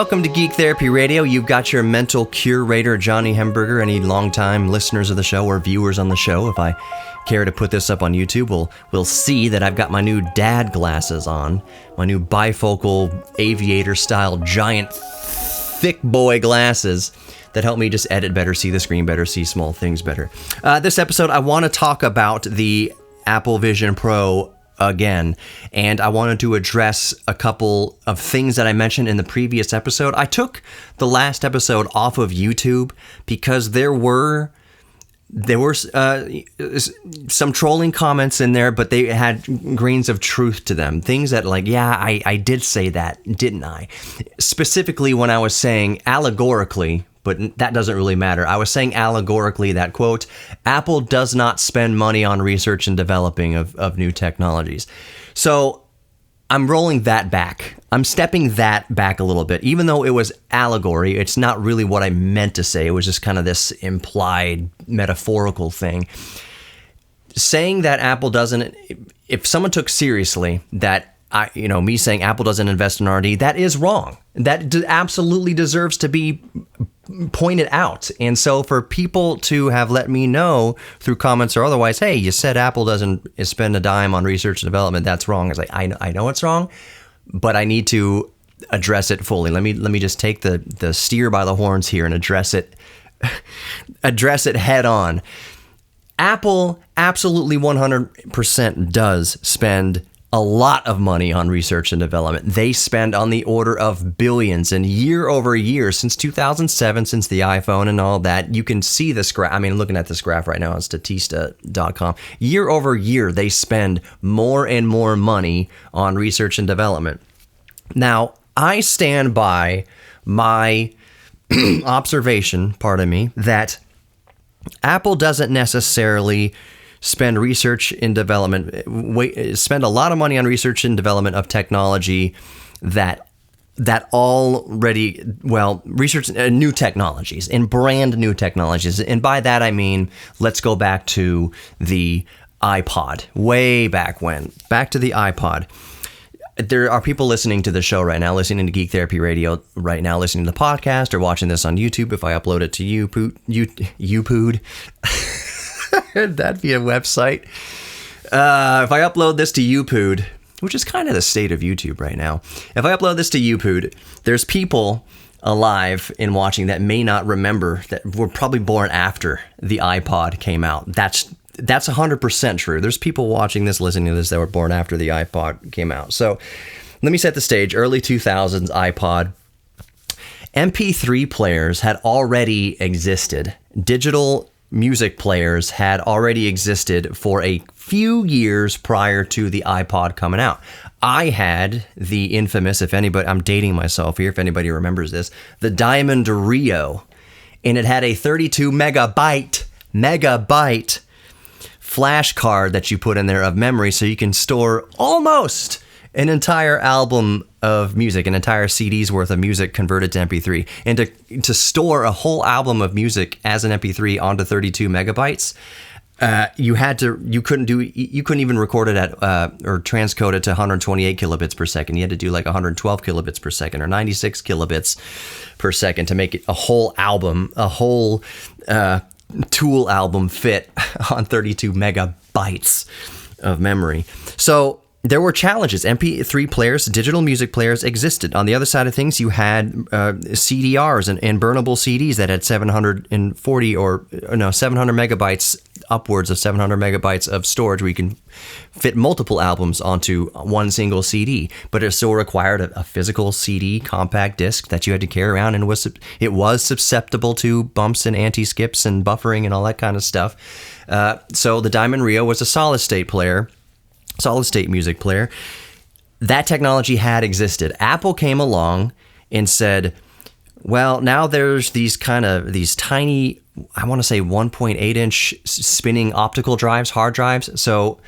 Welcome to Geek Therapy Radio. You've got your mental curator, Johnny Hemberger. Any longtime listeners of the show or viewers on the show, if I care to put this up on YouTube, will see that I've got my new dad glasses on, my new bifocal aviator-style giant thick boy glasses that help me just edit better, see the screen better, see small things better. This episode, I want to talk about the Apple Vision Pro again, and I wanted to address a couple of things that I mentioned in the previous episode. I took the last episode off of YouTube because there were some trolling comments in there, but they had grains of truth to them. Things that I did say that, didn't I? Specifically when I was saying allegorically, but that doesn't really matter. I was saying allegorically that, quote, Apple does not spend money on research and developing of new technologies. So I'm rolling that back. I'm stepping that back a little bit. Even though it was allegory, it's not really what I meant to say. It was just kind of this implied metaphorical thing. Saying that Apple doesn't, if someone took seriously that me saying Apple doesn't invest in R&D, that is wrong. That absolutely deserves to be pointed out. And so for people to have let me know through comments or otherwise, hey, you said Apple doesn't spend a dime on research and development, that's wrong. It's like, I know it's wrong, but I need to address it fully. Let me just take the steer by the horns here and address it head on. Apple absolutely 100% does spend a lot of money on research and development. They spend on the order of billions, and year over year, since 2007, since the iPhone and all that, you can see this graph. I mean, looking at this graph right now on Statista.com, year over year, they spend more and more money on research and development. Now, I stand by my observation, that Apple doesn't necessarily spend research and development, spend a lot of money on research and development of technology that research new technologies and brand new technologies. And by that, I mean, let's go back to the iPod, way back when, back to the iPod. There are people listening to the show right now, listening to Geek Therapy Radio right now, listening to the podcast or watching this on YouTube. If I upload it to YouPood, that'd be a website. If I upload this to YouPood, which is kind of the state of YouTube right now. If I upload this to YouPood, there's people alive and watching that may not remember that were probably born after the iPod came out. That's 100% true. There's people watching this, listening to this that were born after the iPod came out. So let me set the stage. Early 2000s iPod. MP3 players had already existed. Digital music players had already existed for a few years prior to the iPod coming out. I had the infamous, I'm dating myself here, if anybody remembers this, the Diamond Rio, and it had a 32 megabyte flash card that you put in there of memory so you can store almost an entire album of music, an entire CD's worth of music converted to MP3. And to store a whole album of music as an MP3 onto 32 megabytes, you couldn't even record it at or transcode it to 128 kilobits per second. You had to do like 112 kilobits per second or 96 kilobits per second to make it a whole album, a whole Tool album fit on 32 megabytes of memory. So there were challenges. MP3 players, digital music players existed. On the other side of things, you had CDRs and burnable CDs that had 700 megabytes, upwards of 700 megabytes of storage where you can fit multiple albums onto one single CD. But it still required a physical CD compact disc that you had to carry around, and it was susceptible to bumps and anti-skips and buffering and all that kind of stuff. So the Diamond Rio was a solid state music player. That technology had existed. Apple came along and said, well, now there's these tiny, I want to say 1.8 inch spinning optical drives, hard drives. So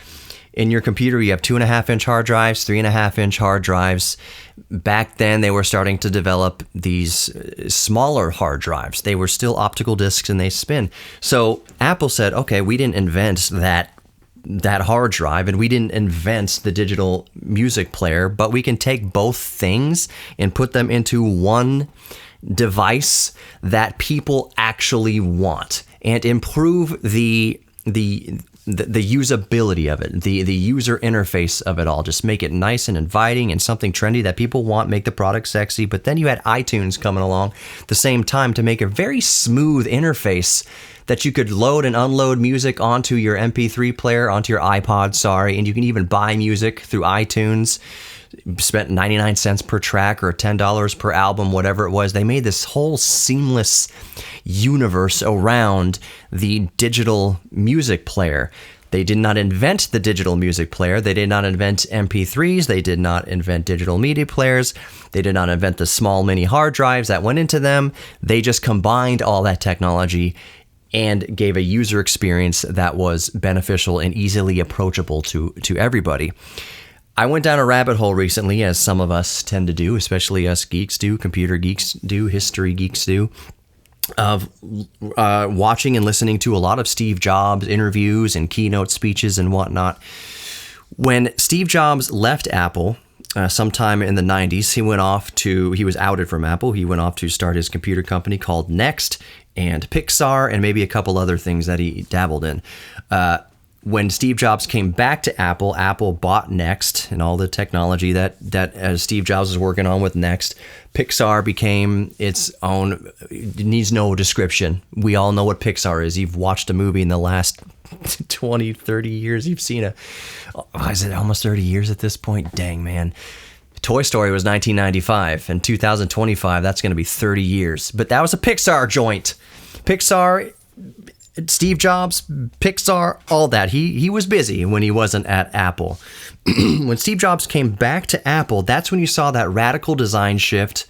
in your computer, you have 2.5 inch hard drives, 3.5 inch hard drives. Back then, they were starting to develop these smaller hard drives. They were still optical discs and they spin. So Apple said, okay, we didn't invent that that hard drive, and we didn't invent the digital music player, but we can take both things and put them into one device that people actually want and improve the usability of it, the user interface of it all. Just make it nice and inviting and something trendy that people want, make the product sexy. But then you had iTunes coming along at the same time to make a very smooth interface that you could load and unload music onto your MP3 player, onto your iPod, and you can even buy music through iTunes. Spent 99 cents per track or $10 per album, whatever it was. They made this whole seamless universe around the digital music player. They did not invent the digital music player. They did not invent MP3s. They did not invent digital media players. They did not invent the small mini hard drives that went into them. They just combined all that technology and gave a user experience that was beneficial and easily approachable to everybody. I went down a rabbit hole recently, as some of us tend to do, especially us geeks do, computer geeks do, history geeks do, of watching and listening to a lot of Steve Jobs interviews and keynote speeches and whatnot. When Steve Jobs left Apple sometime in the 90s, he was outed from Apple. He went off to start his computer company called Next and Pixar and maybe a couple other things that he dabbled in. When Steve Jobs came back to Apple, Apple bought Next and all the technology that Steve Jobs was working on with Next. Pixar became its own. It needs no description. We all know what Pixar is. You've watched a movie in the last 20, 30 years. You've seen is it almost 30 years at this point? Dang, man. Toy Story was 1995, and 2025, that's going to be 30 years. But that was a Pixar joint. Pixar, Steve Jobs, Pixar, all that. He was busy when he wasn't at Apple. When Steve Jobs came back to Apple, that's when you saw that radical design shift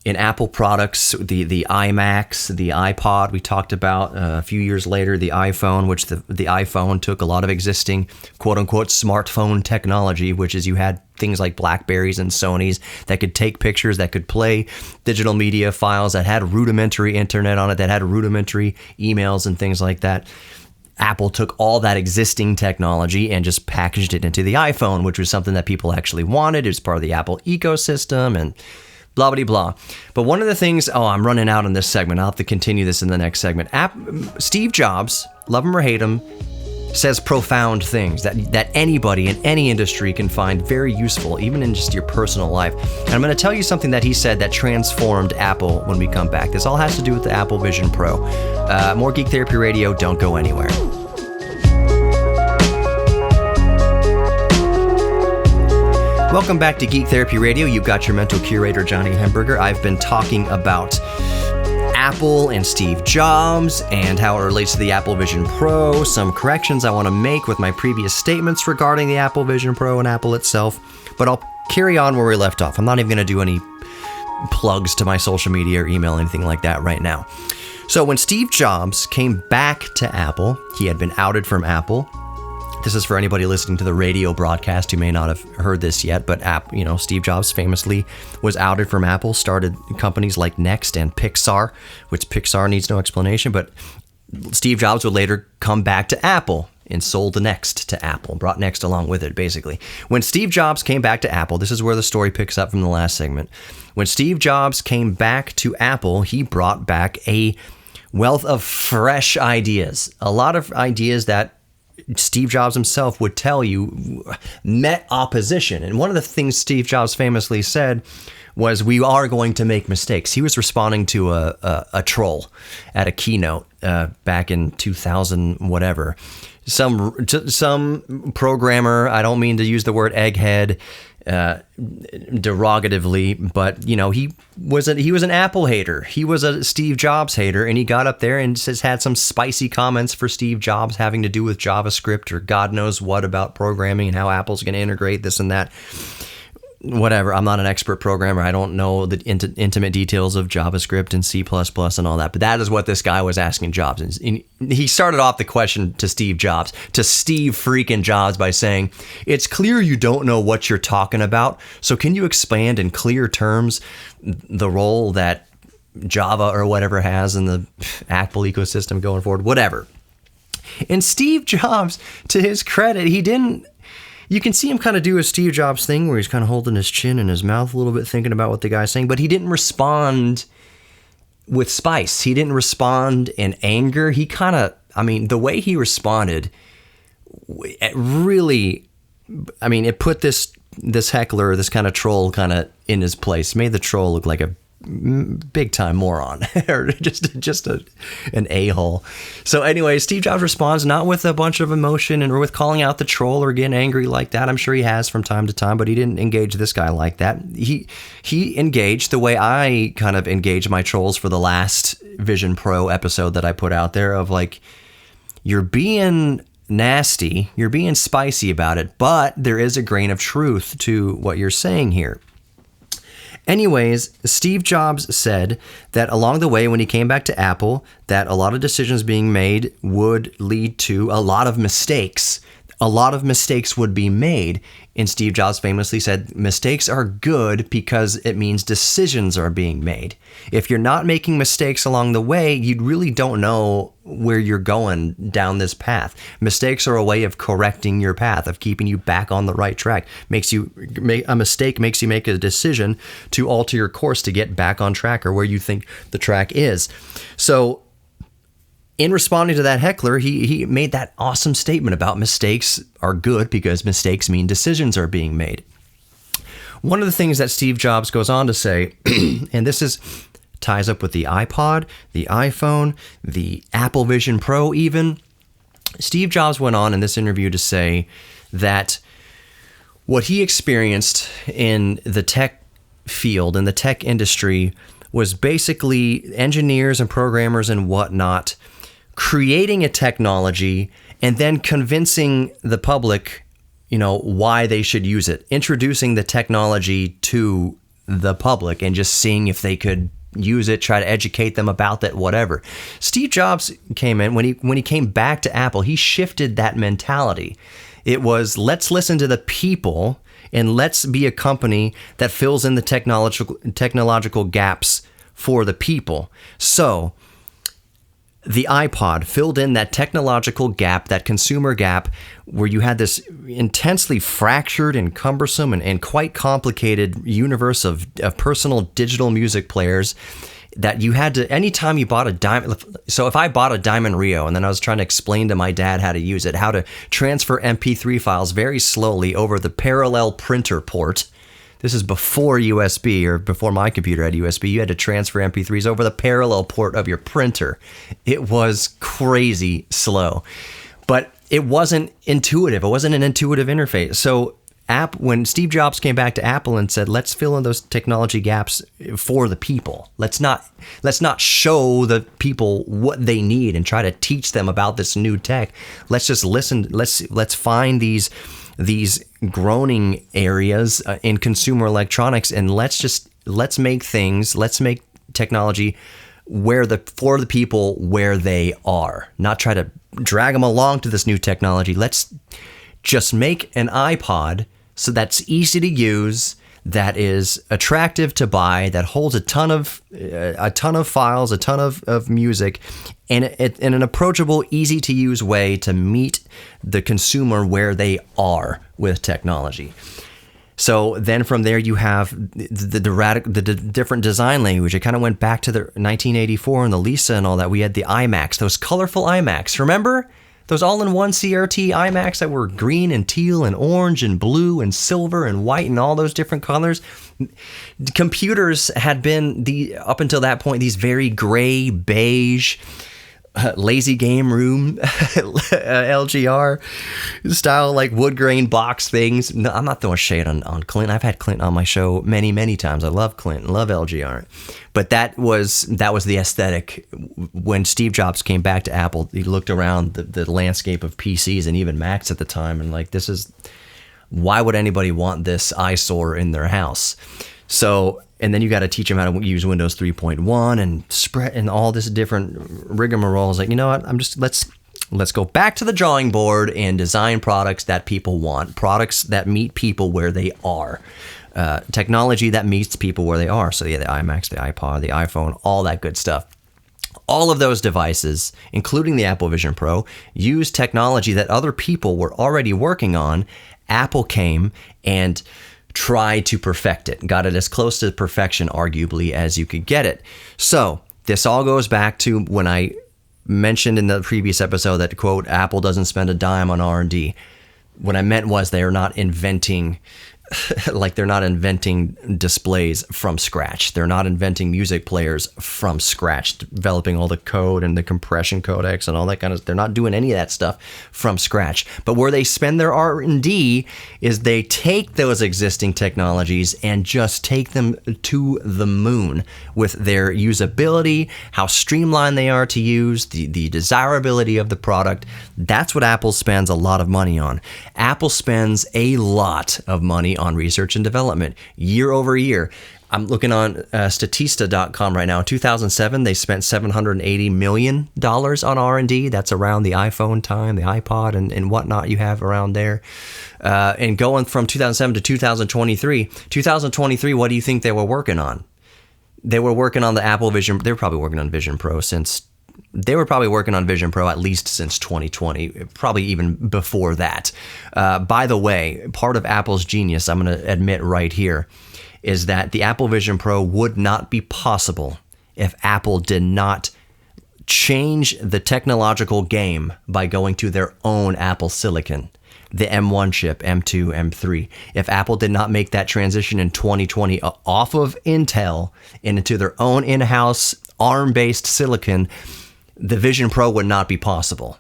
in Apple products, the iMacs, the iPod we talked about a few years later, the iPhone, which the iPhone took a lot of existing quote-unquote smartphone technology, which is you had things like Blackberries and Sonys that could take pictures, that could play digital media files, that had rudimentary internet on it, that had rudimentary emails and things like that. Apple took all that existing technology and just packaged it into the iPhone, which was something that people actually wanted. It was part of the Apple ecosystem and blah, blah, blah. But one of the things, I'm running out on this segment. I'll have to continue this in the next segment. Steve Jobs, love him or hate him, says profound things that anybody in any industry can find very useful, even in just your personal life. And I'm going to tell you something that he said that transformed Apple when we come back. This all has to do with the Apple Vision Pro. More Geek Therapy Radio. Don't go anywhere. Welcome back to Geek Therapy Radio. You've got your mental curator, Johnny Hemberger. I've been talking about Apple and Steve Jobs and how it relates to the Apple Vision Pro. Some corrections I want to make with my previous statements regarding the Apple Vision Pro and Apple itself. But I'll carry on where we left off. I'm not even going to do any plugs to my social media or email, anything like that right now. So when Steve Jobs came back to Apple, he had been outed from Apple. This is for anybody listening to the radio broadcast who may not have heard this yet, but Steve Jobs famously was outed from Apple, started companies like Next and Pixar, which Pixar needs no explanation, but Steve Jobs would later come back to Apple and sold Next to Apple, brought Next along with it, basically. When Steve Jobs came back to Apple, this is where the story picks up from the last segment. When Steve Jobs came back to Apple, he brought back a wealth of fresh ideas, a lot of ideas that Steve Jobs himself would tell you met opposition. And one of the things Steve Jobs famously said was, we are going to make mistakes. He was responding to a troll at a keynote back in 2000, whatever. Some programmer, I don't mean to use the word egghead derogatively, but he was an Apple hater. He was a Steve Jobs hater, and he got up there and had some spicy comments for Steve Jobs having to do with JavaScript or God knows what about programming and how Apple's going to integrate this and that. Whatever. I'm not an expert programmer. I don't know the intimate details of JavaScript and C++ and all that. But that is what this guy was asking Jobs. And he started off the question to Steve Jobs, to Steve freaking Jobs, by saying, "It's clear you don't know what you're talking about. So can you expand in clear terms the role that Java or whatever has in the Apple ecosystem going forward?" Whatever. And Steve Jobs, to his credit, he didn't. You can see him kind of do a Steve Jobs thing where he's kind of holding his chin in his mouth a little bit, thinking about what the guy's saying, but he didn't respond with spice. He didn't respond in anger. He kind of, the way he responded, it really, it put this heckler, this kind of troll kind of in his place, made the troll look like a big time moron or just an a-hole. So anyway, Steve Jobs responds not with a bunch of emotion or with calling out the troll or getting angry like that. I'm sure he has from time to time, but he didn't engage this guy like that. He engaged the way I kind of engage my trolls for the last Vision Pro episode that I put out there, of like, you're being nasty, you're being spicy about it, but there is a grain of truth to what you're saying here. Anyways, Steve Jobs said that along the way when he came back to Apple, that a lot of decisions being made would lead to a lot of mistakes. A lot of mistakes would be made. And Steve Jobs famously said, mistakes are good because it means decisions are being made. If you're not making mistakes along the way, you really don't know where you're going down this path. Mistakes are a way of correcting your path, of keeping you back on the right track. A mistake makes you make a decision to alter your course to get back on track or where you think the track is. So in responding to that heckler, he made that awesome statement about mistakes are good because mistakes mean decisions are being made. One of the things that Steve Jobs goes on to say, and this ties up with the iPod, the iPhone, the Apple Vision Pro even. Steve Jobs went on in this interview to say that what he experienced in the tech field, in the tech industry, was basically engineers and programmers and whatnot creating a technology and then convincing the public, why they should use it, introducing the technology to the public and just seeing if they could use it, try to educate them about that, whatever. Steve Jobs came in, when he came back to Apple, he shifted that mentality. It was, let's listen to the people and let's be a company that fills in the technological gaps for the people. So the iPod filled in that technological gap, that consumer gap, where you had this intensely fractured and cumbersome and quite complicated universe of personal digital music players that you had to, anytime you bought a Diamond. So if I bought a Diamond Rio and then I was trying to explain to my dad how to use it, how to transfer MP3 files very slowly over the parallel printer port. This is before USB, or before my computer had USB. You had to transfer MP3s over the parallel port of your printer. It was crazy slow, but it wasn't intuitive. It wasn't an intuitive interface. So when Steve Jobs came back to Apple and said, let's fill in those technology gaps for the people. Let's not show the people what they need and try to teach them about this new tech. Let's just listen. Let's find these groaning areas in consumer electronics, and let's make technology for the people where they are, not try to drag them along to this new technology. Let's just make an iPod so that's easy to use, that is attractive to buy, that holds a ton of files, a ton of music, and in an approachable, easy to use way to meet the consumer where they are with technology. So then from there you have the different design language. It kind of went back to the 1984 and the Lisa and all that. We had the iMacs, those colorful iMacs. Remember? Those all-in-one CRT iMacs that were green and teal and orange and blue and silver and white and all those different colors. Computers had been, up until that point, these very gray, beige, lazy game room LGR style, like wood grain box things. No, I'm not throwing shade on Clint. I've had Clint on my show many, many times. I love Clint, love LGR. But that was the aesthetic. When Steve Jobs came back to Apple, he looked around the landscape of PCs and even Macs at the time, and like, why would anybody want this eyesore in their house? So, and then you got to teach them how to use Windows 3.1 and spread and all this different rigmarole. Like, you know what? Let's go back to the drawing board and design products that people want, products that meet people where they are, technology that meets people where they are. So yeah, the iMacs, the iPod, the iPhone, all that good stuff. All of those devices, including the Apple Vision Pro, use technology that other people were already working on. Apple came and tried to perfect it, got it as close to perfection, arguably, as you could get it. So this all goes back to when I mentioned in the previous episode that, quote, Apple doesn't spend a dime on R&D. What I meant was they're not inventing displays from scratch. They're not inventing music players from scratch, developing all the code and the compression codecs and all that kind of. They're not doing any of that stuff from scratch. But where they spend their R&D is they take those existing technologies and just take them to the moon with their usability, how streamlined they are to use, the desirability of the product. That's what Apple spends a lot of money on. Apple spends a lot of money on research and development year over year. I'm looking on Statista.com right now. In 2007, they spent $780 million on R&D. That's around the iPhone time, the iPod, and whatnot you have around there. And going from 2007 to 2023, what do you think they were working on? They were working on the Apple Vision. They were probably working on Vision Pro at least since 2020, probably even before that. By the way, part of Apple's genius, I'm going to admit right here, is that the Apple Vision Pro would not be possible if Apple did not change the technological game by going to their own Apple silicon, the M1 chip, M2, M3. If Apple did not make that transition in 2020 off of Intel and into their own in-house ARM-based silicon, the Vision Pro would not be possible.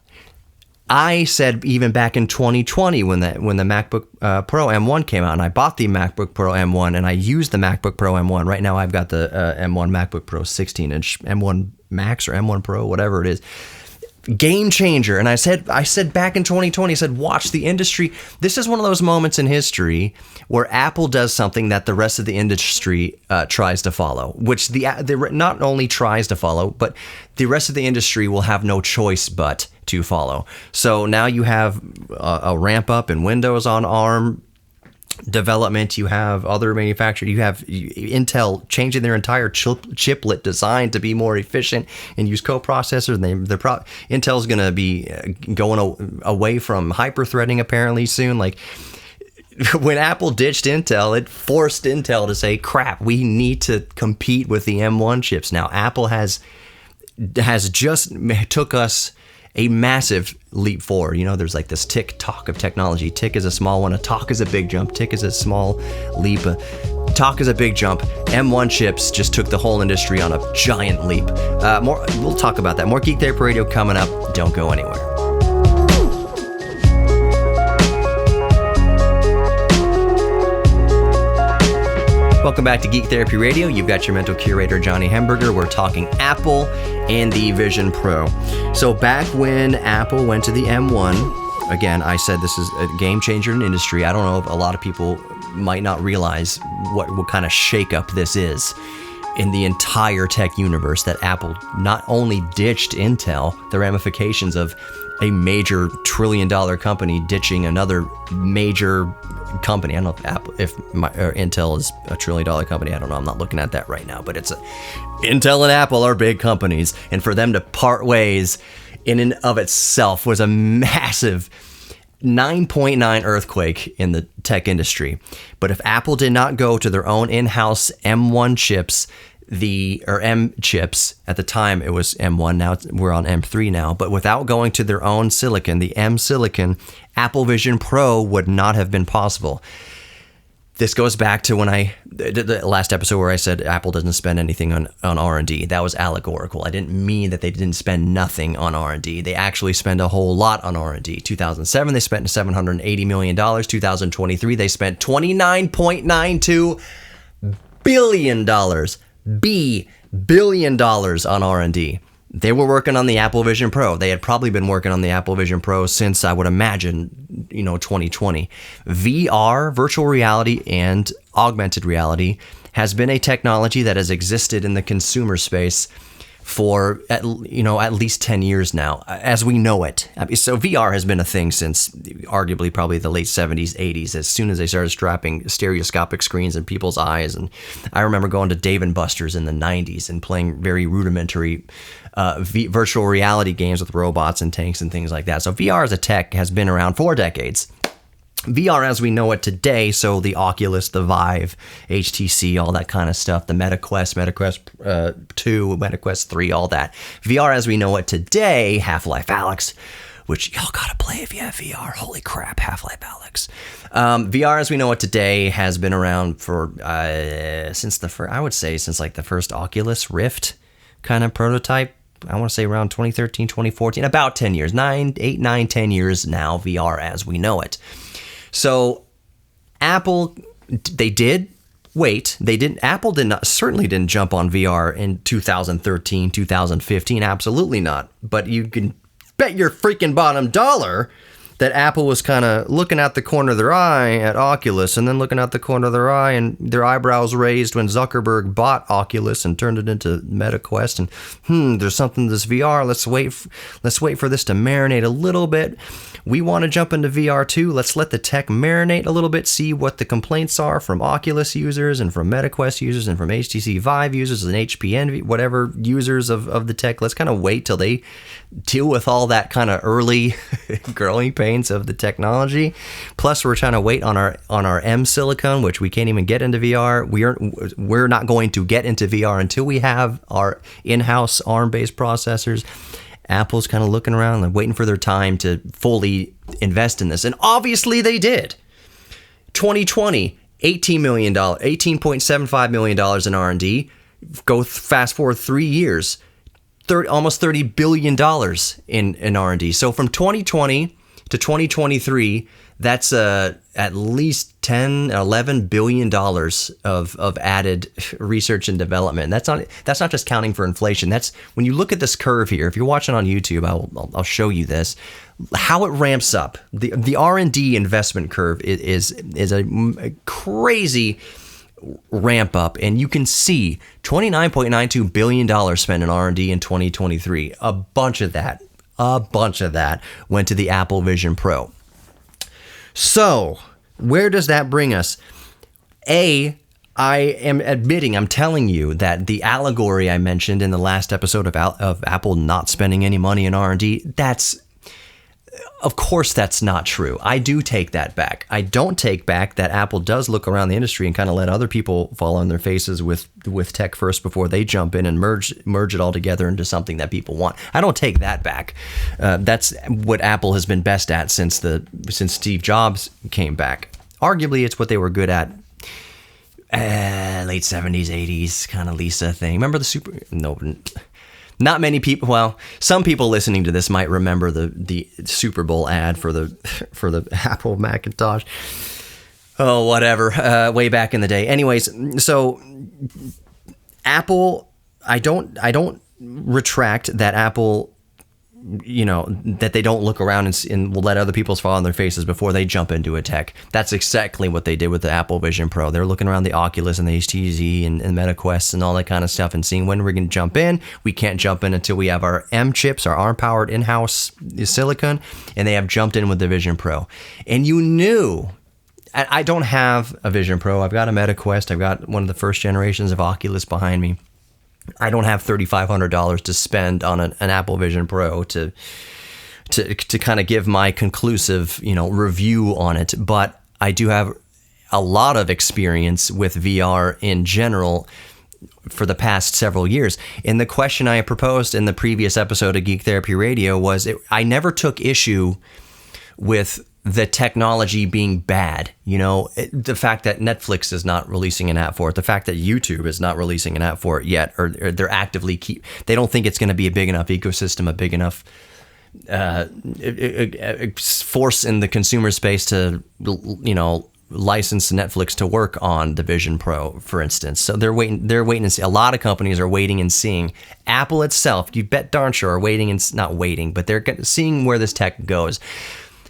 I said even back in 2020 when the MacBook Pro M1 came out, and I bought the MacBook Pro M1 and I used the MacBook Pro M1. Right now I've got the M1 MacBook Pro 16-inch, M1 Max or M1 Pro, whatever it is. Game changer. And I said back in 2020, I said, watch the industry. This is one of those moments in history where Apple does something that the rest of the industry tries to follow, which the not only tries to follow, but the rest of the industry will have no choice but to follow. So now you have a ramp up in Windows on ARM development. You have other manufacturers. You have Intel changing their entire chiplet design to be more efficient and use co-processors. Intel's going to be going away from hyper-threading apparently soon. Like when Apple ditched Intel, it forced Intel to say, crap, we need to compete with the M1 chips. Now Apple has just took us a massive leap forward. You know, there's like this tick-tock of technology. Tick is a small one. A talk is a big jump. Tick is a small leap. A talk is a big jump. M1 chips just took the whole industry on a giant leap. We'll talk about that. More Geek Therapy Radio coming up. Don't go anywhere. Welcome back to Geek Therapy Radio. You've got your mental curator, Johnny Hemberger. We're talking Apple and the Vision Pro. So back when Apple went to the M1, again, I said this is a game changer in the industry. I don't know if a lot of people might not realize what kind of shakeup this is in the entire tech universe, that Apple not only ditched Intel, the ramifications of a major trillion-dollar company ditching another major company. I don't know if Intel is a trillion-dollar company. I don't know. I'm not looking at that right now. But Intel and Apple are big companies, and for them to part ways in and of itself was a massive 9.9 earthquake in the tech industry. But if Apple did not go to their own in-house M1 chips, M chips, at the time it was M1, now we're on M3 now, but without going to their own silicon, the M silicon, Apple Vision Pro would not have been possible. This goes back to when I did the last episode where I said Apple doesn't spend anything on R&D. That was allegorical. I didn't mean that they didn't spend nothing on R&D. They actually spend a whole lot on R&D. 2007, they spent $780 million. 2023, they spent $29.92 billion. billion on R&D. They were working on the Apple Vision Pro. They had probably been working on the Apple Vision Pro since, I would imagine, 2020. VR, virtual reality, and augmented reality has been a technology that has existed in the consumer space for at least 10 years now, as we know it. I mean, so VR has been a thing since arguably probably the late 70s, 80s, as soon as they started strapping stereoscopic screens in people's eyes. And I remember going to Dave & Buster's in the 90s and playing very rudimentary virtual reality games with robots and tanks and things like that. So VR as a tech has been around for decades. VR as we know it today, so the Oculus, the Vive, HTC, all that kind of stuff, the MetaQuest 2, MetaQuest 3, all that. VR as we know it today, Half-Life Alyx, which y'all gotta play if you have VR. Holy crap, Half-Life Alyx. VR as we know it today has been around for since like the first Oculus Rift kind of prototype. I want to say around 2013, 2014, about 10 years, 8, 9, 10 years now, VR as we know it. So Apple, they did wait. Apple certainly didn't jump on VR in 2013, 2015. Absolutely not. But you can bet your freaking bottom dollar that Apple was kind of looking out the corner of their eye at Oculus, and then looking out the corner of their eye and their eyebrows raised when Zuckerberg bought Oculus and turned it into MetaQuest. And there's something to this VR. Let's wait for this to marinate a little bit. We want to jump into VR too. Let's let the tech marinate a little bit, see what the complaints are from Oculus users and from MetaQuest users and from HTC Vive users and HP Envy, whatever users of the tech. Let's kind of wait till they deal with all that kind of early growing pains of the technology. Plus, we're trying to wait on our M silicon, which we can't even get into VR. We're not going to get into VR until we have our in-house ARM-based processors. Apple's kind of looking around and waiting for their time to fully invest in this. And obviously they did. 2020, $18.75 million in R&D. Go fast forward 3 years, almost $30 billion in R&D. So from 2020 to 2023, that's at least $11 billion of added research and development. That's not just counting for inflation. That's when you look at this curve here. If you're watching on YouTube, I'll show you this, how it ramps up. The R&D investment curve is a crazy ramp up, and you can see $29.92 billion spent in R&D in 2023. A bunch of that went to the Apple Vision Pro. So, where does that bring us? I am telling you that the allegory I mentioned in the last episode of Apple not spending any money in R&D, of course that's not true. I do take that back. I don't take back that Apple does look around the industry and kind of let other people fall on their faces with tech first before they jump in and merge it all together into something that people want. I don't take that back. That's what Apple has been best at since Steve Jobs came back. Arguably, it's what they were good at. Late 70s, 80s, kind of Lisa thing. Remember not many people. Well, some people listening to this might remember the Super Bowl ad for the Apple Macintosh. Oh, whatever. Way back in the day. Anyways, so Apple, I don't retract that Apple, that they don't look around and will let other people fall on their faces before they jump into a tech. That's exactly what they did with the Apple Vision Pro. They're looking around the Oculus and the HTC and MetaQuest and all that kind of stuff and seeing when we're going to jump in. We can't jump in until we have our M chips, our ARM-powered in-house silicon, and they have jumped in with the Vision Pro. And you knew, I don't have a Vision Pro. I've got a MetaQuest. I've got one of the first generations of Oculus behind me. I don't have $3,500 to spend on an Apple Vision Pro to kind of give my conclusive, review on it. But I do have a lot of experience with VR in general for the past several years. And the question I proposed in the previous episode of Geek Therapy Radio was I never took issue with the technology being bad, the fact that Netflix is not releasing an app for it, the fact that YouTube is not releasing an app for it yet, or they're actively they don't think it's going to be a big enough ecosystem, a big enough force in the consumer space to, license Netflix to work on the Vision Pro, for instance. So they're waiting and see. A lot of companies are waiting and seeing. Apple itself, you bet darn sure, are waiting and not waiting, but they're seeing where this tech goes.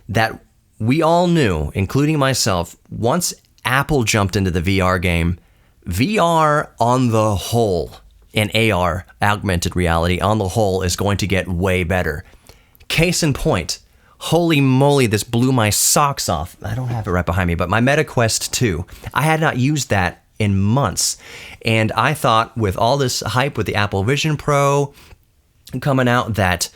That we all knew, including myself, once Apple jumped into the VR game, VR on the whole and AR, augmented reality, on the whole is going to get way better. Case in point, holy moly, this blew my socks off. I don't have it right behind me, but my Meta Quest 2, I had not used that in months. And I thought with all this hype with the Apple Vision Pro coming out that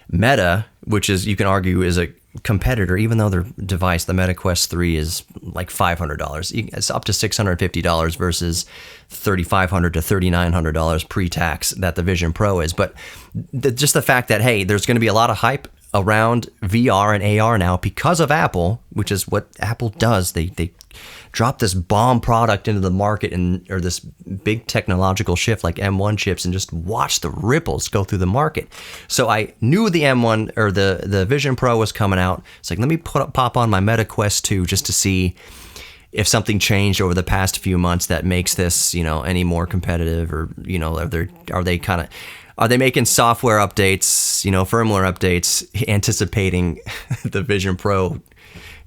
Meta, which is, you can argue, is a competitor, even though their device, the Meta Quest 3, is like $500. It's up to $650 versus $3,500 to $3,900 pre-tax that the Vision Pro is. But just the fact that, hey, there's going to be a lot of hype around VR and AR now because of Apple, which is what Apple does. They drop this bomb product into the market, or this big technological shift like M1 chips, and just watch the ripples go through the market. So I knew the M1 or the Vision Pro was coming out. It's like, let me pop on my Meta Quest 2 just to see if something changed over the past few months that makes this, any more competitive, or, are they making software updates, firmware updates, anticipating the Vision Pro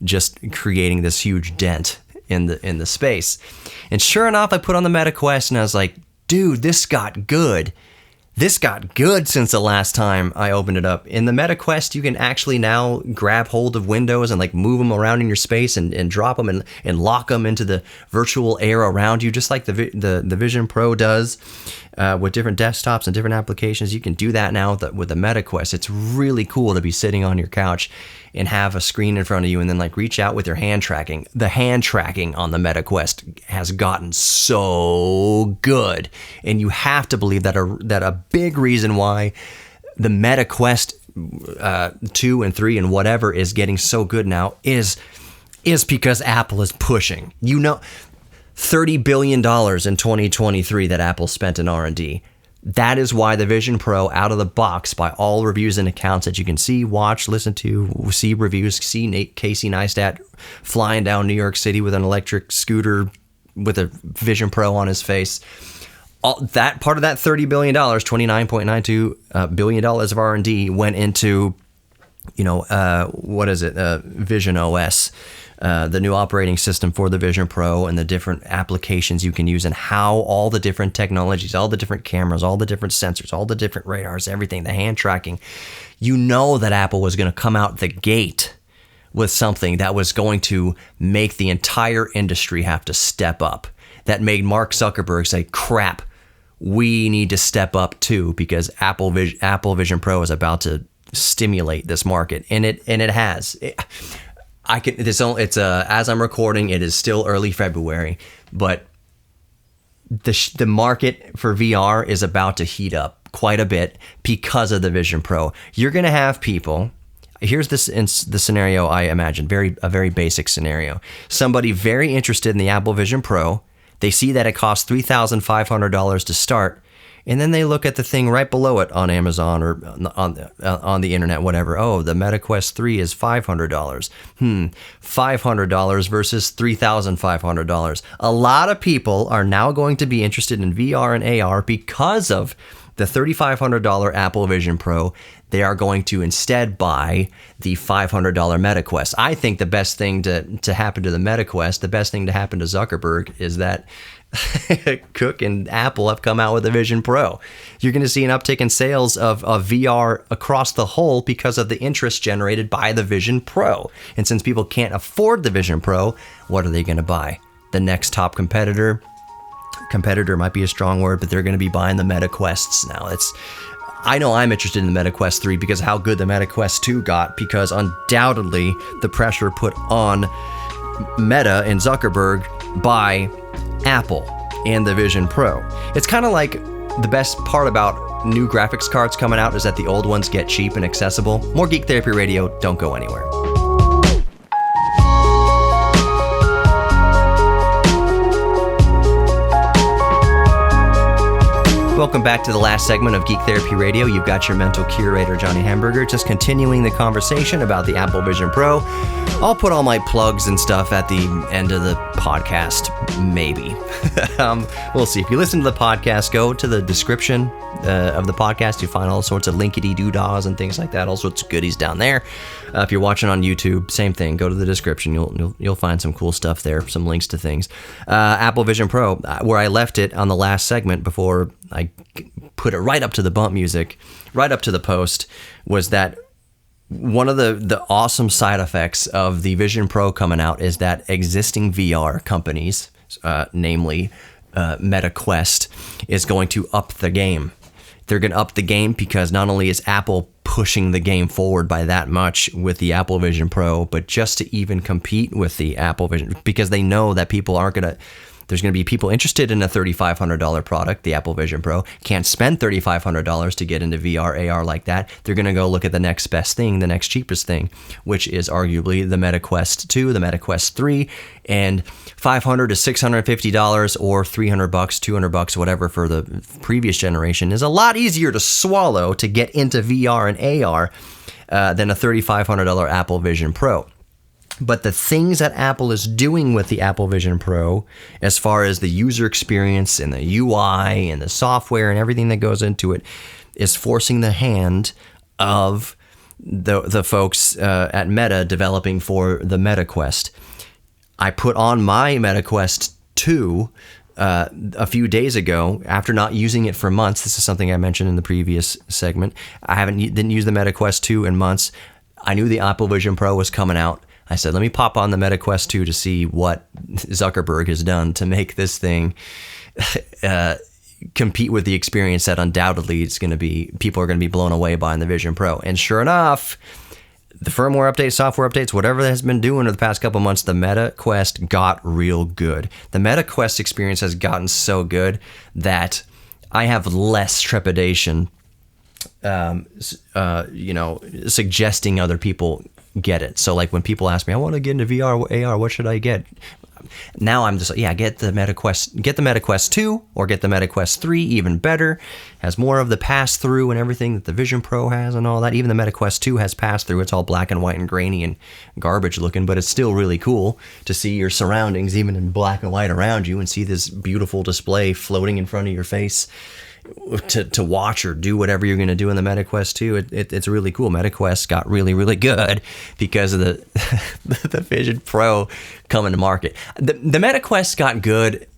just creating this huge dent in the space? And sure enough, I put on the Meta Quest and I was like, dude, this got good. This got good since the last time I opened it up. In the Meta Quest, you can actually now grab hold of windows and like move them around in your space and drop them and lock them into the virtual air around you, just like the Vision Pro does with different desktops and different applications. You can do that now with the Meta Quest. It's really cool to be sitting on your couch and have a screen in front of you and then like reach out with your hand tracking. The hand tracking on the Meta Quest has gotten so good. And you have to believe that a big reason why the Meta Quest 2 and 3 and whatever is getting so good now is because Apple is pushing. $30 billion in 2023 that Apple spent in R&D. That is why the Vision Pro, out of the box, by all reviews and accounts that you can see, watch, listen to, see reviews, see Casey Neistat flying down New York City with an electric scooter with a Vision Pro on his face. All that part of that $30 billion, $29.92 billion of R&D went into, Vision OS. The new operating system for the Vision Pro, and the different applications you can use, and how all the different technologies, all the different cameras, all the different sensors, all the different radars, everything, the hand tracking. That Apple was going to come out the gate with something that was going to make the entire industry have to step up. That made Mark Zuckerberg say, crap, we need to step up too, because Apple Vision Pro is about to stimulate this market. And it has. As I'm recording, it is still early February, but the market for VR is about to heat up quite a bit because of the Vision Pro. You're going to have people. Here's the scenario I imagine, a very basic scenario. Somebody very interested in the Apple Vision Pro. They see that it costs $3,500 to start. And then they look at the thing right below it on Amazon or on the internet, whatever. Oh, the Meta Quest 3 is $500. $500 versus $3,500. A lot of people are now going to be interested in VR and AR because of the $3,500 Apple Vision Pro. They are going to instead buy the $500 Meta Quest. I think the best thing to happen to the Meta Quest, the best thing to happen to Zuckerberg, is that Cook and Apple have come out with a Vision Pro. You're going to see an uptick in sales of VR across the whole because of the interest generated by the Vision Pro. And since people can't afford the Vision Pro, what are they going to buy? The next top competitor might be a strong word, but they're going to be buying the Meta Quests now. I know I'm interested in the Meta Quest 3 because of how good the Meta Quest 2 got, because undoubtedly the pressure put on Meta and Zuckerberg by Apple and the Vision Pro. It's kind of like the best part about new graphics cards coming out is that the old ones get cheap and accessible. More Geek Therapy Radio. Don't go anywhere. Welcome back to the last segment of Geek Therapy Radio. You've got your mental curator, Johnny Hamburger, just continuing the conversation about the Apple Vision Pro. I'll put all my plugs and stuff at the end of the podcast, maybe. We'll see. If you listen to the podcast, go to the description of the podcast. You find all sorts of linkity-doo-dahs and things like that, all sorts of goodies down there. If you're watching on YouTube, same thing. Go to the description. You'll find some cool stuff there, some links to things. Apple Vision Pro, where I left it on the last segment before I put it right up to the bump music, right up to the post, was that one of the awesome side effects of the Vision Pro coming out is that existing VR companies, namely MetaQuest, is going to up the game. They're going to up the game because not only is Apple pushing the game forward by that much with the Apple Vision Pro, but just to even compete with the Apple Vision, because they know that people aren't going to, there's going to be people interested in a $3,500 product, the Apple Vision Pro, can't spend $3,500 to get into VR, AR like that. They're going to go look at the next best thing, the next cheapest thing, which is arguably the MetaQuest 2, the MetaQuest 3, and $500 to $650 or $300, $200, whatever for the previous generation is a lot easier to swallow to get into VR and AR than a $3,500 Apple Vision Pro. But the things that Apple is doing with the Apple Vision Pro, as far as the user experience and the UI and the software and everything that goes into it, is forcing the hand of the folks at Meta developing for the MetaQuest. I put on my MetaQuest 2 a few days ago after not using it for months. This is something I mentioned in the previous segment. I didn't use the MetaQuest 2 in months. I knew the Apple Vision Pro was coming out. I said, let me pop on the MetaQuest 2 to see what Zuckerberg has done to make this thing compete with the experience that undoubtedly people are going to be blown away by in the Vision Pro. And sure enough, the firmware updates, software updates, whatever that has been doing over the past couple months, the MetaQuest got real good. The MetaQuest experience has gotten so good that I have less trepidation, suggesting other people get it. So like when people ask me, I want to get into VR, AR, what should I get? Now I'm just like, get the MetaQuest 2 or get the MetaQuest 3, even better. Has more of the pass-through and everything that the Vision Pro has and all that. Even the MetaQuest 2 has pass-through. It's all black and white and grainy and garbage looking, but it's still really cool to see your surroundings, even in black and white around you, and see this beautiful display floating in front of your face to watch or do whatever you're going to do in the MetaQuest 2. It's really cool. MetaQuest got really, really good because of the Vision Pro coming to market. The MetaQuest got good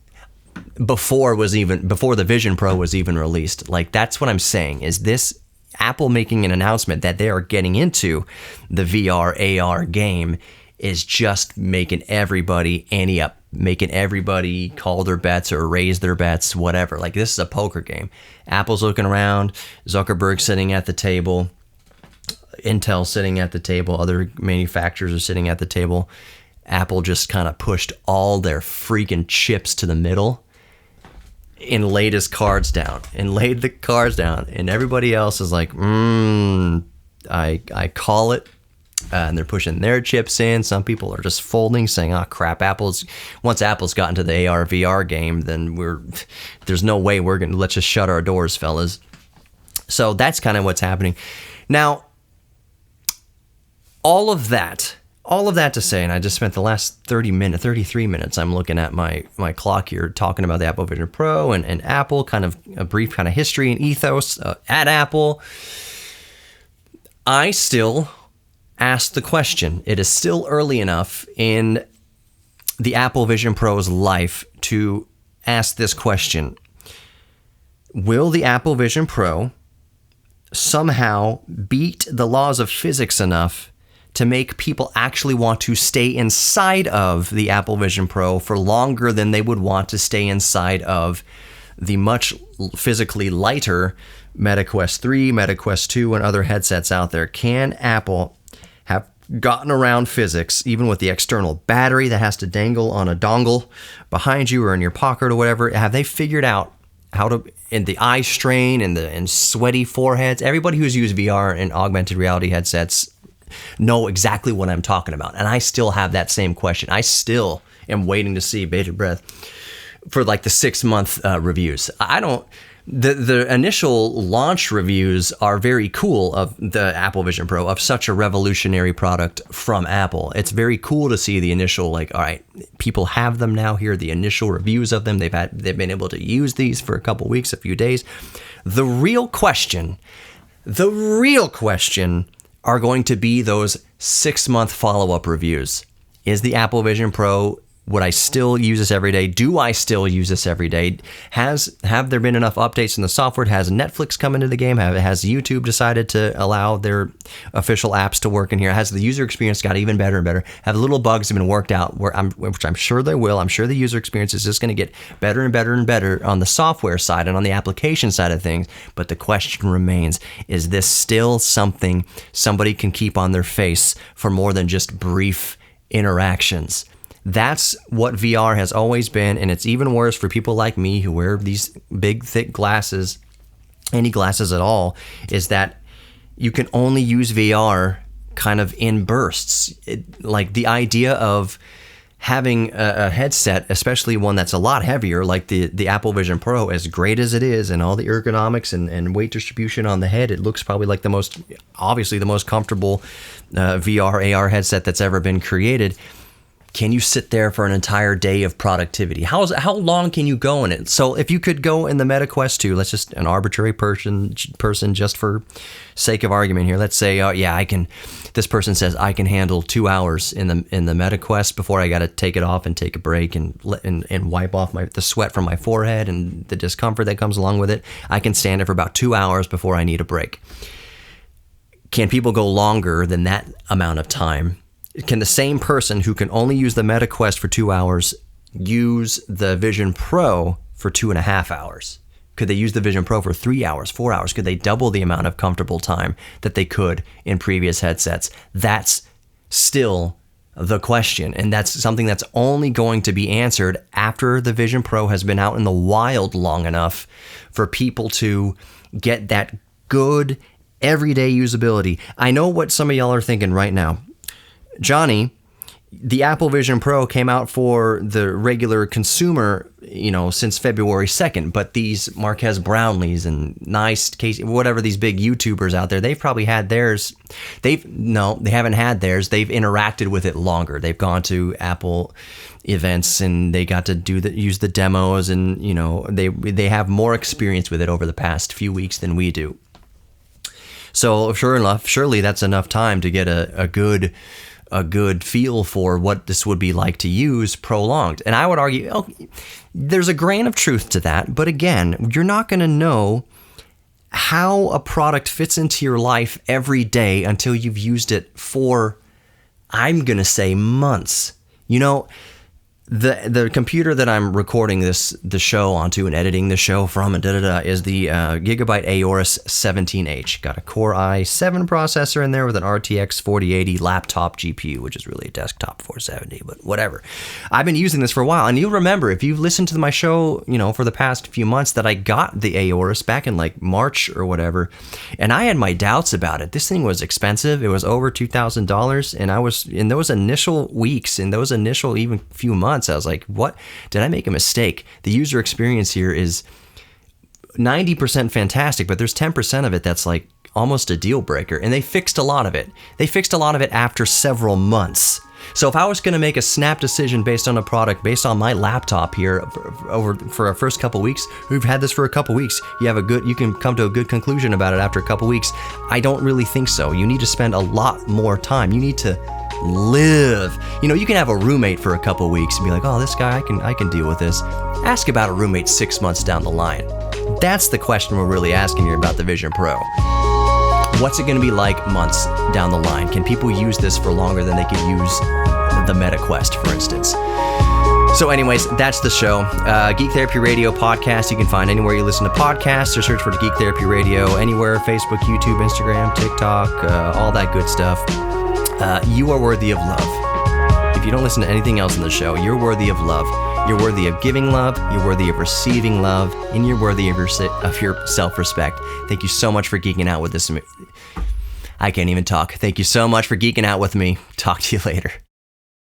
before the Vision Pro was even released. Like, that's what I'm saying, is this Apple making an announcement that they are getting into the VR AR game is just making everybody ante up, making everybody call their bets or raise their bets, whatever. Like, this is a poker game. Apple's looking around, Zuckerberg sitting at the table, Intel sitting at the table, other manufacturers are sitting at the table. Apple just kind of pushed all their freaking chips to the middle and laid the cards down, and everybody else is like, I call it. And they're pushing their chips in. Some people are just folding, saying, "Oh crap! Once Apple's gotten to the AR VR game, then there's no way let's just shut our doors, fellas." So that's kind of what's happening now. All of that to say, and I just spent the last 33 minutes. I'm looking at my clock here, talking about the Apple Vision Pro and Apple, kind of a brief kind of history and ethos at Apple. I still ask the question. It is still early enough in the Apple Vision Pro's life to ask this question. Will the Apple Vision Pro somehow beat the laws of physics enough to make people actually want to stay inside of the Apple Vision Pro for longer than they would want to stay inside of the much physically lighter MetaQuest 3, MetaQuest 2, and other headsets out there? Can Apple have gotten around physics, even with the external battery that has to dangle on a dongle behind you or in your pocket or whatever? Have they figured out how to, in the eye strain and sweaty foreheads? Everybody who's used VR and augmented reality headsets know exactly what I'm talking about. And I still have that same question. I still am waiting to see bated breath for like the 6-month reviews. the initial launch reviews are very cool of the Apple Vision Pro, of such a revolutionary product from Apple. It's very cool to see the initial, like, all right, people have them now. Here are the initial reviews of them. They've been able to use these for a couple weeks, a few days. The real question are going to be those 6-month follow-up reviews. Is the Apple Vision Pro, would I still use this every day? Do I still use this every day? Have there been enough updates in the software? Has Netflix come into the game? Has YouTube decided to allow their official apps to work in here? Has the user experience got even better and better? Have the little bugs been worked out, which I'm sure they will? I'm sure the user experience is just going to get better and better and better on the software side and on the application side of things. But the question remains, is this still something somebody can keep on their face for more than just brief interactions? That's what VR has always been, and it's even worse for people like me who wear these big, thick glasses, any glasses at all, is that you can only use VR kind of in bursts. Like the idea of having a headset, especially one that's a lot heavier, like the Apple Vision Pro, as great as it is, and all the ergonomics and weight distribution on the head, it looks probably like the most comfortable VR, AR headset that's ever been created. Can you sit there for an entire day of productivity? How long can you go in it? So if you could go in the Meta Quest 2, let's just an arbitrary person just for sake of argument here. Let's say, I can. This person says I can handle 2 hours in the Meta Quest before I got to take it off and take a break and wipe off the sweat from my forehead and the discomfort that comes along with it. I can stand it for about 2 hours before I need a break. Can people go longer than that amount of time? Can the same person who can only use the Meta Quest for 2 hours use the Vision Pro for 2.5 hours? Could they use the Vision Pro for 3 hours, 4 hours? Could they double the amount of comfortable time that they could in previous headsets? That's still the question. And that's something that's only going to be answered after the Vision Pro has been out in the wild long enough for people to get that good everyday usability. I know what some of y'all are thinking right now. Johnny, the Apple Vision Pro came out for the regular consumer, since February 2nd, but these Marques Brownlees and whatever these big YouTubers out there, they've probably had theirs. They haven't had theirs. They've interacted with it longer. They've gone to Apple events and they got to use the demos, and they have more experience with it over the past few weeks than we do. So surely that's enough time to get a good feel for what this would be like to use prolonged. And I would argue, there's a grain of truth to that. But again, you're not going to know how a product fits into your life every day until you've used it for, I'm going to say, months. The computer that I'm recording the show onto and editing the show from is the Gigabyte Aorus 17H. Got a Core i7 processor in there with an RTX 4080 laptop GPU, which is really a desktop 470, but whatever. I've been using this for a while, and you'll remember if you've listened to my show, for the past few months, that I got the Aorus back in like March or whatever, and I had my doubts about it. This thing was expensive. It was over $2,000, and I was in those initial weeks, even few months, I was like, what? Did I make a mistake? The user experience here is 90% fantastic, but there's 10% of it that's like almost a deal breaker. And they fixed a lot of it. They fixed a lot of it after several months. So if I was going to make a snap decision based on a product, based on my laptop here for our first couple weeks, we've had this for a couple weeks. You can come to a good conclusion about it after a couple weeks. I don't really think so. You need to spend a lot more time. You need to live. You can have a roommate for a couple weeks and be like, oh, this guy, I can deal with this. Ask about a roommate 6 months down the line. That's the question we're really asking here about the Vision Pro. What's it going to be like months down the line? Can people use this for longer than they could use the Meta Quest, for instance? So anyways, that's the show. Geek Therapy Radio podcast. You can find anywhere you listen to podcasts, or search for Geek Therapy Radio anywhere, Facebook, YouTube, Instagram, TikTok, all that good stuff. You are worthy of love. If you don't listen to anything else in the show, you're worthy of love. You're worthy of giving love, you're worthy of receiving love, and you're worthy of your self-respect. Thank you so much for geeking out with this. I can't even talk. Thank you so much for geeking out with me. Talk to you later.